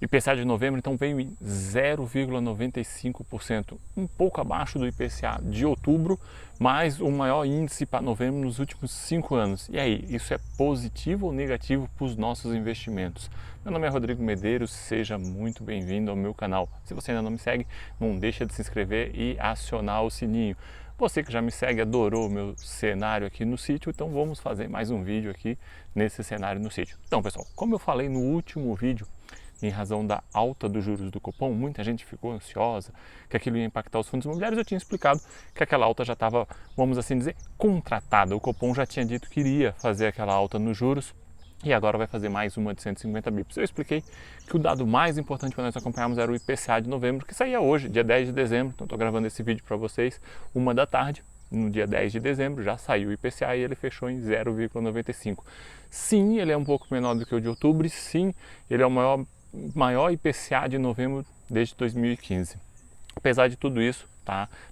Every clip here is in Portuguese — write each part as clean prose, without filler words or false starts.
IPCA de novembro então veio em 0,95%, um pouco abaixo do IPCA de outubro, mas o maior índice para novembro nos últimos 5 anos. E aí, isso é positivo ou negativo para os nossos investimentos? Meu nome é Rodrigo Medeiros, seja muito bem-vindo ao meu canal. Se você ainda não me segue, não deixa de se inscrever e acionar o sininho. Você que já me segue adorou o meu cenário aqui no sítio, então vamos fazer mais um vídeo aqui nesse cenário no sítio. Então pessoal, como eu falei no último vídeo, em razão da alta dos juros do Copom, muita gente ficou ansiosa que aquilo ia impactar os fundos imobiliários. Eu tinha explicado que aquela alta já estava, vamos assim dizer, contratada. O Copom já tinha dito que iria fazer aquela alta nos juros e agora vai fazer mais uma de 150 bips. Eu expliquei que o dado mais importante para nós acompanharmos era o IPCA de novembro, que saía hoje, dia 10 de dezembro. Então estou gravando esse vídeo para vocês, 1 da tarde. No dia 10 de dezembro já saiu o IPCA e ele fechou em 0,95. Sim, ele é um pouco menor do que o de outubro e sim, ele é o maior IPCA de novembro desde 2015. Apesar de tudo isso,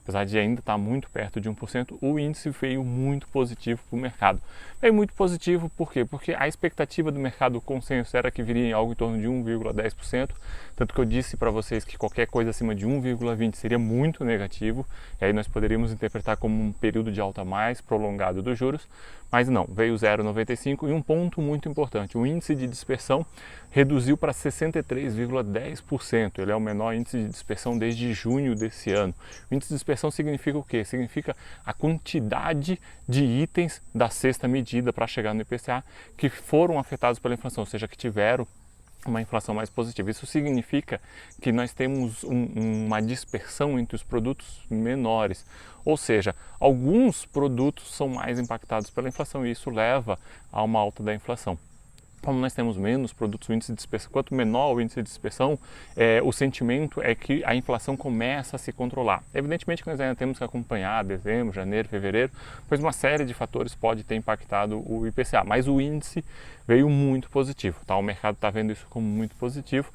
apesar de ainda estar muito perto de 1%, o índice veio muito positivo para o mercado. Veio muito positivo por quê? Porque a expectativa do mercado, o consenso era que viria em algo em torno de 1,10%, tanto que eu disse para vocês que qualquer coisa acima de 1,20 seria muito negativo, e aí nós poderíamos interpretar como um período de alta mais prolongado dos juros, mas não, veio 0,95 e um ponto muito importante, o índice de dispersão reduziu para 63,10%, ele é o menor índice de dispersão desde junho desse ano. O índice de dispersão significa o quê? Significa a quantidade de itens da sexta medida para chegar no IPCA que foram afetados pela inflação, ou seja, que tiveram uma inflação mais positiva. Isso significa que nós temos uma dispersão entre os produtos menores, ou seja, alguns produtos são mais impactados pela inflação e isso leva a uma alta da inflação. Como nós temos menos produtos, o índice de dispersão, quanto menor o índice de dispersão, o sentimento é que a inflação começa a se controlar. Evidentemente que nós ainda temos que acompanhar dezembro, janeiro, fevereiro, pois uma série de fatores pode ter impactado o IPCA, mas o índice veio muito positivo, o mercado está vendo isso como muito positivo.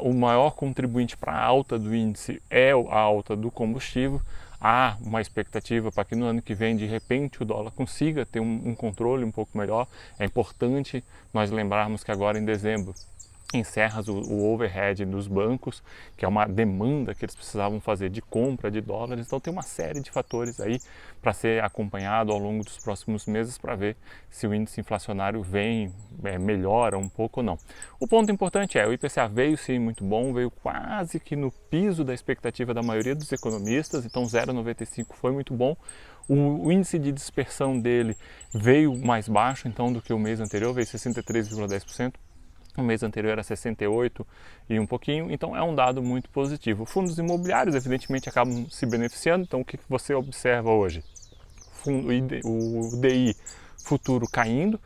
O maior contribuinte para a alta do índice é a alta do combustível. Há uma expectativa para que no ano que vem, de repente, o dólar consiga ter um controle um pouco melhor. É importante nós lembrarmos que agora em dezembro encerra o overhead dos bancos, que é uma demanda que eles precisavam fazer de compra de dólares. Então tem uma série de fatores aí para ser acompanhado ao longo dos próximos meses para ver se o índice inflacionário melhora um pouco ou não. O ponto importante o IPCA veio sim muito bom, veio quase que no piso da expectativa da maioria dos economistas, então 0,95 foi muito bom. O índice de dispersão dele veio mais baixo então do que o mês anterior, veio 63,10%. No mês anterior era 68 e um pouquinho, então é um dado muito positivo. Fundos imobiliários, evidentemente, acabam se beneficiando, então o que você observa hoje? O DI futuro caindo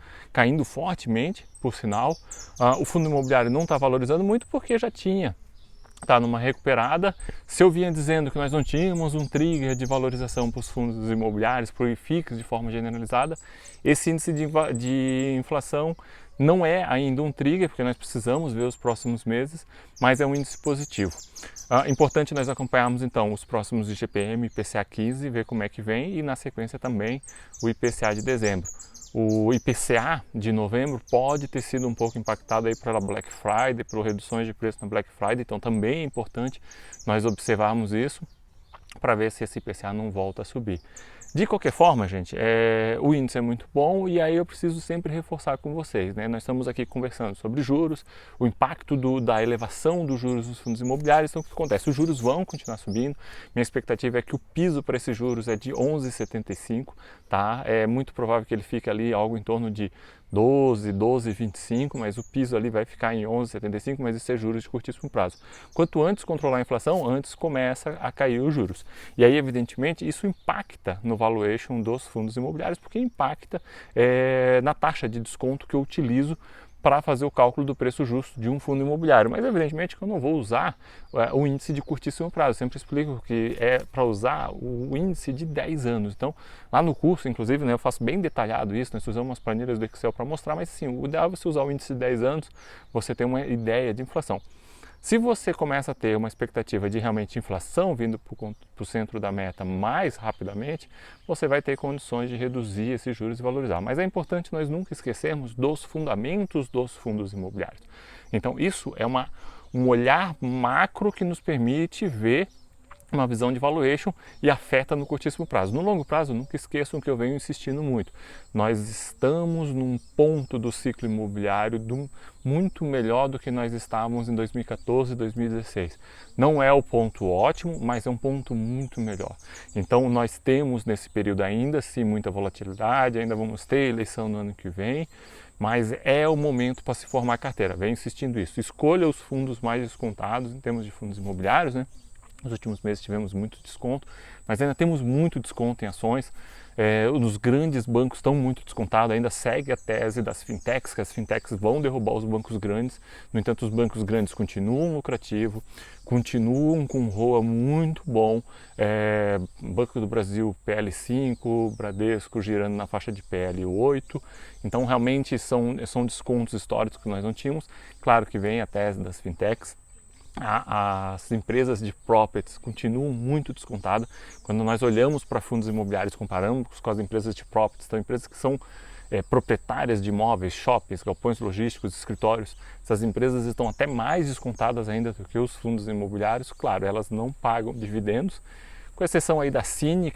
fortemente, por sinal. O fundo imobiliário não está valorizando muito porque já está numa recuperada. Se eu vinha dizendo que nós não tínhamos um trigger de valorização para os fundos imobiliários, para o IFIX de forma generalizada, esse índice de inflação não é ainda um trigger, porque nós precisamos ver os próximos meses, mas é um índice positivo. Importante nós acompanharmos então os próximos IGPM, IPCA 15, ver como é que vem e na sequência também o IPCA de dezembro. O IPCA de novembro pode ter sido um pouco impactado aí pela Black Friday, por reduções de preço na Black Friday, então também é importante nós observarmos isso para ver se esse IPCA não volta a subir. De qualquer forma, gente, o índice é muito bom e aí eu preciso sempre reforçar com vocês, né? Nós estamos aqui conversando sobre juros, o impacto da elevação dos juros dos fundos imobiliários. Então o que acontece? Os juros vão continuar subindo, minha expectativa é que o piso para esses juros é de 11,75, É muito provável que ele fique ali algo em torno de 12,25, mas o piso ali vai ficar em 11,75, mas isso é juros de curtíssimo prazo. Quanto antes controlar a inflação, antes começa a cair os juros. E aí, evidentemente, isso impacta no valuation dos fundos imobiliários, porque impacta na taxa de desconto que eu utilizo para fazer o cálculo do preço justo de um fundo imobiliário. Mas evidentemente que eu não vou usar o índice de curtíssimo prazo. Eu sempre explico que é para usar o índice de 10 anos. Então, lá no curso, inclusive, eu faço bem detalhado isso, nós usamos umas planilhas do Excel para mostrar, mas sim, o ideal é você usar o índice de 10 anos, você tem uma ideia de inflação. Se você começa a ter uma expectativa de realmente inflação vindo para o centro da meta mais rapidamente, você vai ter condições de reduzir esses juros e valorizar. Mas é importante nós nunca esquecermos dos fundamentos dos fundos imobiliários. Então isso é um olhar macro que nos permite ver uma visão de valuation e afeta no curtíssimo prazo. No longo prazo, nunca esqueçam que eu venho insistindo muito. Nós estamos num ponto do ciclo imobiliário muito melhor do que nós estávamos em 2014 e 2016. Não é o ponto ótimo, mas é um ponto muito melhor. Então nós temos nesse período ainda sim muita volatilidade, ainda vamos ter eleição no ano que vem, mas é o momento para se formar carteira. Venho insistindo isso. Escolha os fundos mais descontados em termos de fundos imobiliários, né? Nos últimos meses tivemos muito desconto, mas ainda temos muito desconto em ações. Os grandes bancos estão muito descontados, ainda segue a tese das fintechs, que as fintechs vão derrubar os bancos grandes. No entanto, os bancos grandes continuam lucrativos, continuam com um ROA muito bom. Banco do Brasil PL5, Bradesco girando na faixa de PL8. Então, realmente são descontos históricos que nós não tínhamos. Claro que vem a tese das fintechs. As empresas de properties continuam muito descontadas. Quando nós olhamos para fundos imobiliários, comparamos com as empresas de properties, são empresas que são proprietárias de imóveis, shoppings, galpões logísticos, escritórios. Essas empresas estão até mais descontadas ainda do que os fundos imobiliários. Claro, elas não pagam dividendos, com exceção aí da Cine,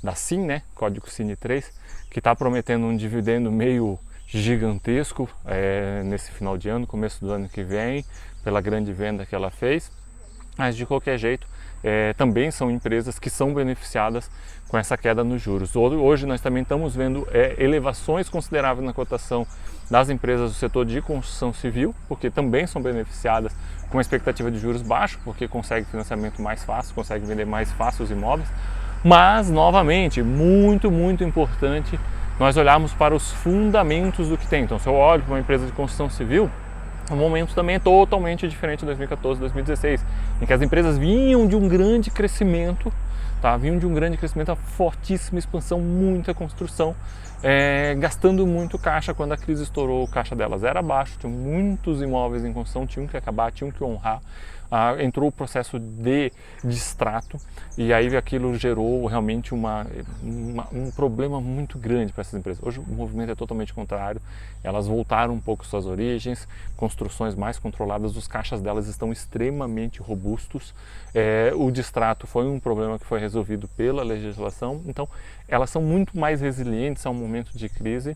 da CIN, né, código Cine 3, que está prometendo um dividendo meio gigantesco nesse final de ano, começo do ano que vem, pela grande venda que ela fez. Mas de qualquer jeito, também são empresas que são beneficiadas com essa queda nos juros. Hoje nós também estamos vendo elevações consideráveis na cotação das empresas do setor de construção civil, porque também são beneficiadas com a expectativa de juros baixos, porque consegue financiamento mais fácil, consegue vender mais fácil os imóveis. Mas, novamente, muito importante nós olharmos para os fundamentos do que tem. Então, se eu olho para uma empresa de construção civil, o momento também é totalmente diferente de 2014, 2016, em que as empresas vinham de um grande crescimento, vinham de um grande crescimento, uma fortíssima expansão, muita construção, gastando muito caixa. Quando a crise estourou, o caixa delas era baixo, tinham muitos imóveis em construção, tinham que acabar, tinham que honrar. Entrou o processo de distrato e aí aquilo gerou realmente um problema muito grande para essas empresas. Hoje o movimento é totalmente contrário, elas voltaram um pouco suas origens, construções mais controladas, os caixas delas estão extremamente robustos. O distrato foi um problema que foi resolvido pela legislação, então elas são muito mais resilientes a um momento de crise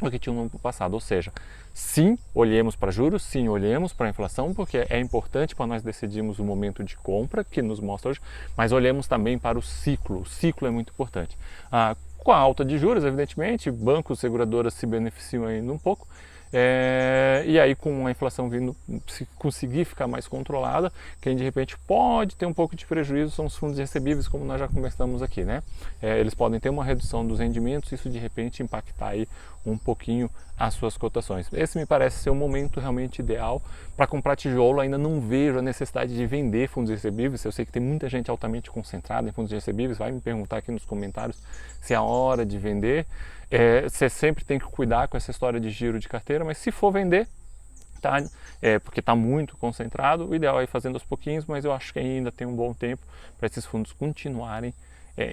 do que tinham no ano passado. Ou seja, sim, olhemos para juros, sim, olhemos para a inflação, porque é importante para nós decidirmos o momento de compra que nos mostra hoje, mas olhemos também para o ciclo é muito importante. Com a alta de juros, evidentemente, bancos, seguradoras se beneficiam ainda um pouco, e aí com a inflação vindo, se conseguir ficar mais controlada, quem de repente pode ter um pouco de prejuízo são os fundos recebíveis, como nós já conversamos aqui, né? Eles podem ter uma redução dos rendimentos, isso de repente impactar aí um pouquinho as suas cotações. Esse me parece ser o momento realmente ideal para comprar tijolo. Ainda não vejo a necessidade de vender fundos recebíveis. Eu sei que tem muita gente altamente concentrada em fundos recebíveis, vai me perguntar aqui nos comentários se é a hora de vender. Você sempre tem que cuidar com essa história de giro de carteira, mas se for vender, porque está muito concentrado, o ideal é ir fazendo aos pouquinhos, mas eu acho que ainda tem um bom tempo para esses fundos continuarem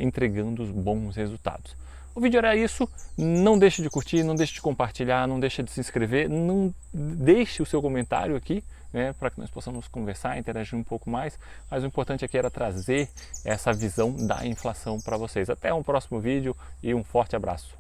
entregando os bons resultados. O vídeo era isso, não deixe de curtir, não deixe de compartilhar, não deixe de se inscrever, não deixe o seu comentário aqui, né, para que nós possamos conversar, interagir um pouco mais, mas o importante aqui era trazer essa visão da inflação para vocês. Até um próximo vídeo e um forte abraço.